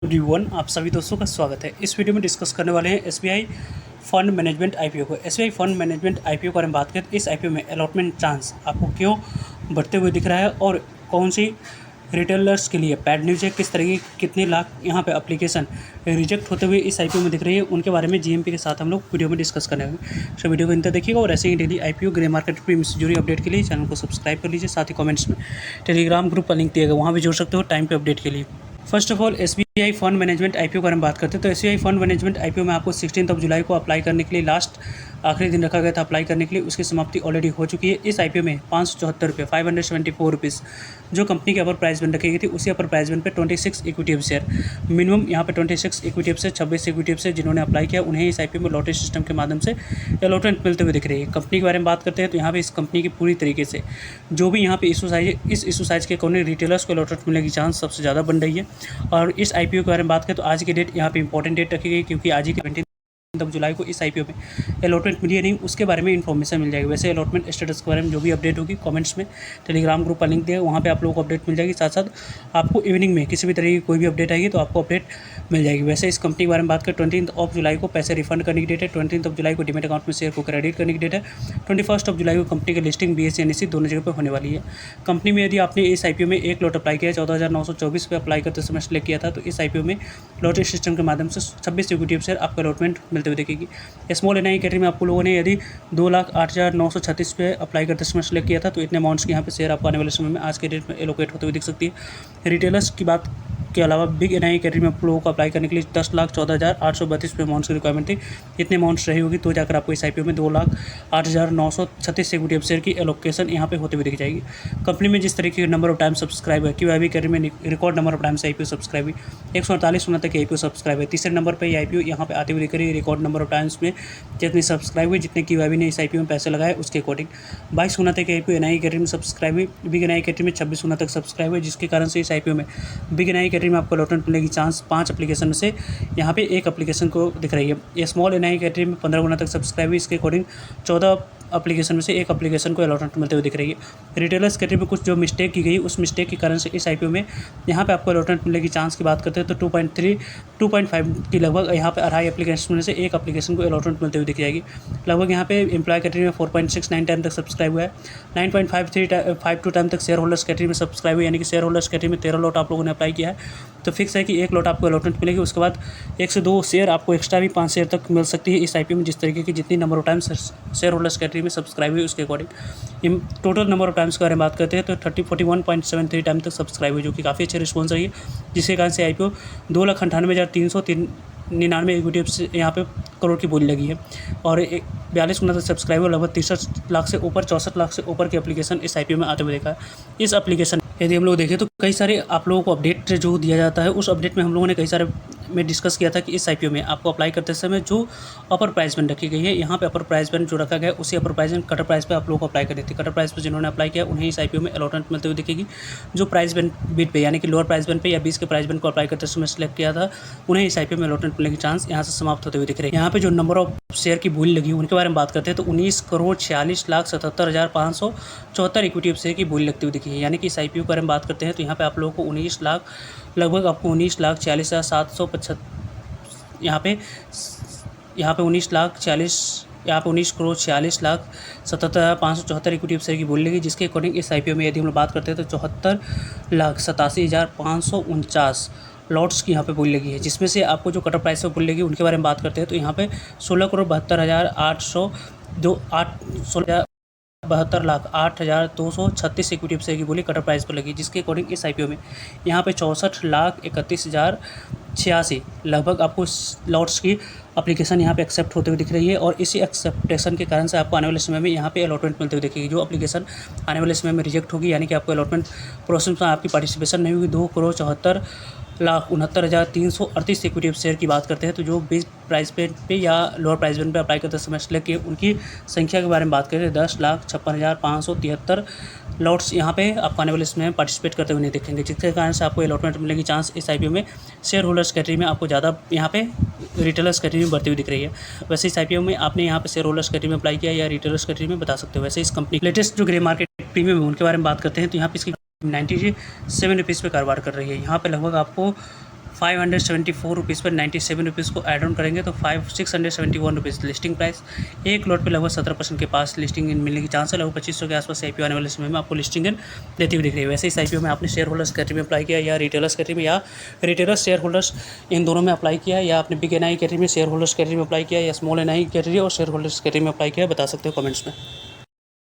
Everyone, आप सभी दोस्तों का स्वागत है। इस वीडियो में डिस्कस करने वाले हैं एसबीआई फंड मैनेजमेंट आईपीओ को। एसबीआई फंड मैनेजमेंट आईपीओ के बारे में बात करें तो इस आईपीओ में अलॉटमेंट चांस आपको क्यों बढ़ते हुए दिख रहा है और कौन सी रिटेलर्स के लिए बैड न्यूज़ है, किस तरह की कितने लाख यहाँ पे एप्लीकेशन रिजेक्ट होते हुए इस आईपीओ में दिख रही है, उनके बारे में जीएमपी के साथ हम लोग वीडियो में डिस्कस करेंगे। तो वीडियो को अंत तक देखिएगा और ऐसे ही daily IPO grey market premium से जुड़ी अपडेट के लिए चैनल को सब्सक्राइब कर लीजिए। साथ ही कमेंट्स में टेलीग्राम ग्रुप का लिंक दिया गया, वहाँ भी जुड़ सकते हो टाइम पे अपडेट के लिए। First of all SBI fund management IPO के बारे में बात करते हैं तो एसबीआई फंड मैनेजमेंट आईपीओ में आपको 16 जुलाई को अप्लाई करने के लिए लास्ट आखिरी दिन रखा गया था अप्लाई करने के लिए। उसकी समाप्ति ऑलरेडी हो चुकी है। इस आईपीओ में 574 रुपये 574 रुपीज़ जो कंपनी के अपर प्राइस बैंड रखी गई थी, उसी अपर प्राइस बैंड पे 26 इक्विटी शेयर मिनिमम यहाँ पे 26 इक्विटी से 26 इक्विटी से जिन्होंने अप्लाई किया उन्हें इस आईपीओ में लॉटरी सिस्टम के माध्यम से अलॉटमेंट मिलते हुए दिख रही है। कंपनी के बारे में बात करते हैं तो यहाँ पे इस कंपनी की पूरी तरीके से जो भी यहाँ पे इशू साइज इस इशू साइज के अकॉर्डिंग रिटेलर्स को अलॉटमेंट मिलने की चांस सबसे ज़्यादा बन रही है। और इस आईपीओ के बारे में बात करें तो आज की डेट यहाँ पे इंपॉर्टेंट डेट रखी गई क्योंकि आज ही के 20 जुलाई को इस आईपीओ में अलॉटमेंट मिली है नहीं, उसके बारे में इन्फॉर्मेशन मिल जाएगी। वैसे अलॉटमेंट स्टेटस के बारे में जो भी अपडेट होगी कमेंट्स में टेलीग्राम ग्रुप का लिंक दिया है, वहाँ पे आप लोगों को अपडेट मिल जाएगी। साथ साथ आपको इवनिंग में किसी भी तरह की कोई भी अपडेट आएगी तो आपको अपडेट मिल जाएगी। वैसे इस कंपनी के बारे में बात करें 20 जुलाई को पैसे रिफंड करने की डेट है, 20 जुलाई को डीमेट अकाउंट में शेयर को क्रेडिट करने की डेट है, 21 जुलाई को कंपनी की लिस्टिंग बीएसई एनएसई दोनों जगह पर होने वाली है। कंपनी में यदि आपने इस आईपीओ में एक लॉट अप्लाई किया 14,924 पे अप्लाई करते समय सेलेक्ट किया था तो इस आईपीओ में लॉटरी सिस्टम के माध्यम से 26 इक्विटी शेयर आपको अलॉटमेंट मिलते हुए देखेगी। स्मॉल एनआई कैटेगरी में आपको लोगों ने यदि 2,08,936 पे अप्लाई करते समय सेलेक्ट किया था तो इतने अमाउंट्स के यहाँ पे शेयर आपको आने वाले समय में आज के डेट में एलोकेट होते हुए दिख सकती है। रिटेलर्स की बात के अलावा बिग एनआई कैटेगरी में आप लोगों को अप्लाई करने के लिए 10,14,832 पे अमाउंट्स की रिक्वायरमेंट थी। इतने अमाउंट्स रही होगी तो जाकर आपको इस आईपीओ में 2,08,936 इक्विटी शेयर की एलोकेशन यहाँ पे होते हुए दिख जाएगी। कंपनी में जिस तरीके के नंबर ऑफ टाइम सब्सक्राइब है QIB कैटेगरी में रिकॉर्ड नंबर ऑफ टाइम से आईपीओ सब्सक्राइब हुई 148 होना तक आईपीओ सब्सक्राइब है। तीसरे नंबर पर आईपीओ यहाँ पे आते हुए दिख रही है। रिकॉर्ड नंबर ऑफ टाइम्स में जितनी सब्सक्राइब हुई, जितने QIB ने इस आईपीओ में पैसे लगाए उसके अकॉर्डिंग 22 होना तक आईपीओ एनआई कैटेगरी में सब्सक्राइब हुई। बिग एनआई कैटेगरी में 26 होना तक सब्सक्राइब हुई, जिसके कारण से इस आईपीओ में बिग एनआई कैटेगरी में आपको अलॉटमेंट मिलने की चांस 5 एप्लीकेशन में से यहाँ पे एक एप्लीकेशन को दिख रही है। ये स्मॉल एनआई कैटेगरी में 15 गुना तक सब्सक्राइब हुई, इसके अकॉर्डिंग 14 एप्लीकेशन में से एक एप्लीकेशन को अलॉटमेंट मिलते हुए दिख रही है। रिटेलर्स कैटेगरी में कुछ जो मिस्टेक की गई उस मिस्टेक के कारण से इस आईपीओ में यहाँ पे आपको अलॉटमेंट मिलने की चांस की बात करते हैं तो 2.5 की लगभग यहाँ पे अढ़ाई एप्लीकेशन में से एक एप्लीकेशन को अलॉटमेंट मिलते हुए दिख जाएगी। लगभग यहाँ पे एम्प्लॉय कैटेगरी में 4.69 टाइम तक सब्सक्राइब हुआ है, 9.52 टाइम तक शेयर होल्डर्स कैटेगरी में सब्सक्राइब हुआ, यानी कि शेयर होल्डर्स कैटेगरी में 13 लॉट आप लोगों ने अप्लाई किया है तो फिक्स है कि एक लॉट आपको अलॉटमेंट मिलेगी। उसके बाद 1 से 2 शेयर आपको एक्स्ट्रा भी 5 शेयर तक मिल सकती है इस आईपीओ में, जिस तरीके की जितनी number of times share holders category में सब्सक्राइब हुई उसके according. Total number of times के बारे में बात करते हैं तो 41.73 टाइम तक सब्सक्राइब हुई, जो कि काफ़ी अच्छी रिस्पॉन्स रही है, जिसके कारण से आईपीओ 2,98,399 इक्विटी यहाँ पे करोड़ की बोली लगी है। और 42 गुना तक सब्सक्राइबर लगभग 63 लाख से ऊपर 64 लाख से ऊपर की एप्लीकेशन इस आईपीओ में आते हुए देखा है। इस एप्लीकेशन यदि हम लोग देखें तो कई सारे आप लोगों को अपडेट जो दिया जाता है उस अपडेट में हम लोगों ने कई सारे में डिस्कस किया था कि इस आईपीओ में आपको अप्लाई करते समय जो अपर प्राइस बैंड रखी गई है, यहाँ पे अपर प्राइस बैंड जो रखा गया है उसी अपर प्राइस बैंड कटर प्राइस पे आप लोगों को अप्लाई करनी थी। कटर प्राइस पे जिन्होंने अप्लाई किया उन्हें इस आईपीओ में अलॉटमेंट मिलते हुए दिखेगी। जो प्राइस बैंड बीट पे यानी कि लोअर प्राइस बैंड पे या 20 के प्राइस बैंड को अप्लाई करते समय सेलेक्ट किया था उन्हें इस आईपीओ में अलॉटमेंट मिलने की चांस यहाँ से समाप्त होते हुए दिख रहे हैं। यहाँ पे जो नंबर ऑफ शेयर की बोली लगी उनके बारे में बात करते हैं तो 19,46,77,574 इक्विटी शेयर की बोली लगती हुई दिखी है। यानी कि इस आईपीओ के बारे में बात करते हैं तो यहाँ पे आप लोगों को 19 लाख लगभग आपको 19,40,775 यहाँ पे 19,46,77,574 इक्विटी शेयर की बोली लगी, जिसके अकॉर्डिंग इस आईपीओ में यदि हम लोग बात करते हैं तो 74,87,549 लॉट्स की यहाँ पे बोली लगी है, जिसमें से आपको जो कटर प्राइस पे बोली लगी उनके बारे में बात करते हैं तो यहाँ पे 16,72,8,236 इक्विटी शेयर की बोली कटर प्राइस पर लगी, जिसके अकॉर्डिंग इस आईपीओ में यहाँ पे 64,31,086 लगभग आपको लॉट्स की एप्लीकेशन यहाँ पे एक्सेप्ट होते हुए दिख रही है। और इसी एक्सेप्टेशन के कारण से आपको आने वाले समय में यहाँ पे अलॉटमेंट मिलते हुए दिखेगी। जो एप्लीकेशन आने वाले समय में रिजेक्ट होगी यानी कि आपको अलॉटमेंट प्रोसेस में आपकी पार्टिसिपेशन नहीं होगी, 2,74,69,338 इक्विटी शेयर की बात करते हैं तो जो बेस प्राइस पे या लोअर प्राइस पे अप्लाई करते समय सेलेक्ट किए उनकी संख्या के बारे में बात करें 10,56,573 लॉट्स यहाँ पे आपको आने वाले समय में पार्टिसिपेट करते हुए नहीं दिखेंगे, जिसके कारण से आपको अलॉटमेंट मिलने की चांस इस आईपीओ में शेयर होल्डर्स कैटेगरी में आपको ज़्यादा यहाँ पे रिटेलर्स कैटेगरी में बढ़ती हुई दिख रही है। वैसे इस आईपीओ में आपने यहाँ पे शेयर होल्डर्स कैटेगरी में अप्लाई किया या रिटेलर्स कैटेगरी में बता सकते हो। वैसे इस कंपनी लेटेस्ट जो ग्रे मार्केट प्रीमियम है उनके बारे में बात करते हैं तो यहाँ पे इसकी 97 रुपीज़ पे कारोबार कर रही है। यहाँ पे लगभग आपको 574 रुपीज़ पर 97 रुपीज़ को ऐड ऑन करेंगे तो 671 रुपीज़ लिस्टिंग प्राइस। एक लॉट पे लगभग 17% के पास लिस्टिंग इन मिलने की चांस है। लगभग 2500 के आसपास IPO आने वाले समय में आपको लिस्टिंग इन देती हुई दिख रही है। वैसे इस IPO में आपने शेयर होल्डर्स कैटेगरी में अप्लाई किया या रिटेलर्स कैटेगरी में या रिटेलर्स शेयर होल्डर्स इन दोनों में अप्लाई किया या आपने बिग NI कैटेगरी में शेयर होल्डर्स कैटेगरी में अप्लाई किया या स्मॉल NI कैटेगरी और शेयर होल्डर्स कैटेगरी में अप्लाई किया, बता सकते हो कमेंट्स में।